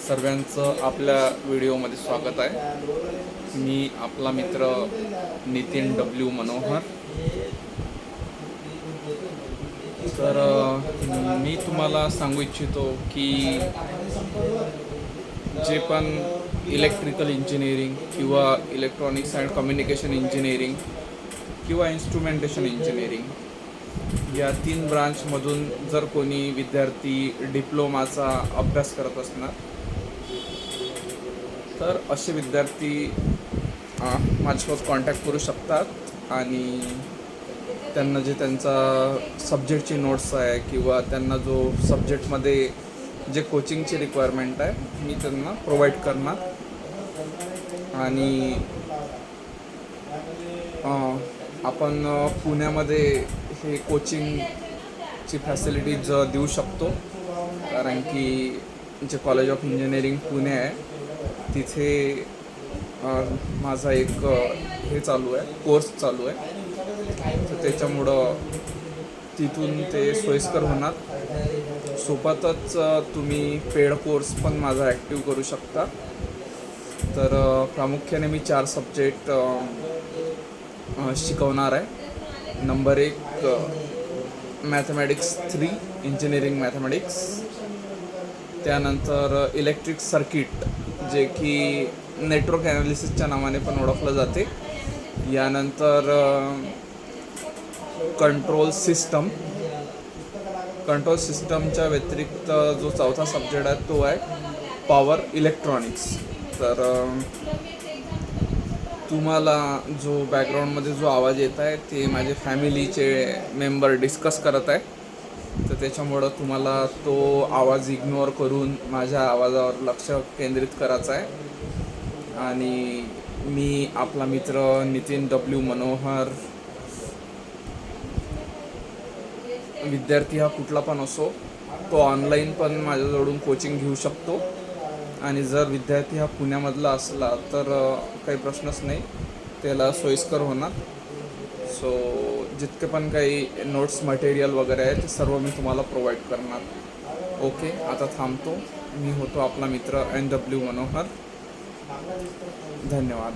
सर्वांचं आपल्या व्हिडिओमध्ये स्वागत आहे। मी आपला मित्र नितीन डब्ल्यू मनोहर। तर मी तुम्हाला सांगू इच्छितो की जे पण इलेक्ट्रिकल इंजिनिअरिंग किंवा इलेक्ट्रॉनिक्स अँड कम्युनिकेशन इंजिनिअरिंग किंवा इन्स्ट्रुमेंटेशन इंजिनिअरिंग या 3 ब्रांचमधून जर कोणी विद्यार्थी डिप्लोमाचा अभ्यास करत असणार तर असे विद्यार्थी माझ्यासोबत कॉन्टॅक्ट करू शकतात आणि त्यांना जे त्यांचा सब्जेक्टची नोट्स आहे किंवा त्यांना जो सब्जेक्टमध्ये जे कोचिंगची रिक्वायरमेंट आहे मी त्यांना प्रोव्हाइड करणार। आणि आपण पुण्यामध्ये हे कोचिंगची फॅसिलिटीज देऊ शकतो, कारण की जे कॉलेज ऑफ इंजिनिअरिंग पुणे आहे तिथे माझा एक हे चालू आहे, कोर्स चालू आहे, तर त्याच्यामुळं तिथून ते सोयीस्कर होणार। सोबतच तुम्ही पेड कोर्स पण माझा ॲक्टिव्ह करू शकता। तर प्रामुख्याने मी 4 सब्जेक्ट शिकवणार आहे। नंबर 1 मॅथमॅटिक्स 3 इंजिनिअरिंग मॅथमॅटिक्स, त्यानंतर इलेक्ट्रिक सर्किट जे की नेटवर्क ॲनालिसिसच्या नावाने पण ओळखलं जाते, यानंतर कंट्रोल सिस्टमच्या व्यतिरिक्त जो 4था सब्जेक्ट आहे तो आहे पॉवर इलेक्ट्रॉनिक्स। तर तुम्हाला जो बॅकग्राऊंडमध्ये जो आवाज येत आहे ते माझे फॅमिलीचे मेंबर डिस्कस करत आहे, तर त्याच्यामुळं तुम्हाला तो आवाज इग्नोर करून माझ्या आवाजावर लक्ष केंद्रित करायचं आहे। आणि मी आपला मित्र नितीन डब्ल्यू मनोहर, विद्यार्थी हा कुठला पण असो तो ऑनलाईन पण माझ्याजवळून कोचिंग घेऊ शकतो। आणि जर विद्यार्थी हा पुण्यामधला असला तर काही प्रश्नच नाही, त्याला सोयीस्कर होणार। सो जितके पण काही नोट्स मटेरियल वगैरे आहे ते सर्व मी तुम्हाला प्रोव्हाइड करणार। ओके, आता थांबतो। मी होतो आपला मित्र NW मनोहर। धन्यवाद।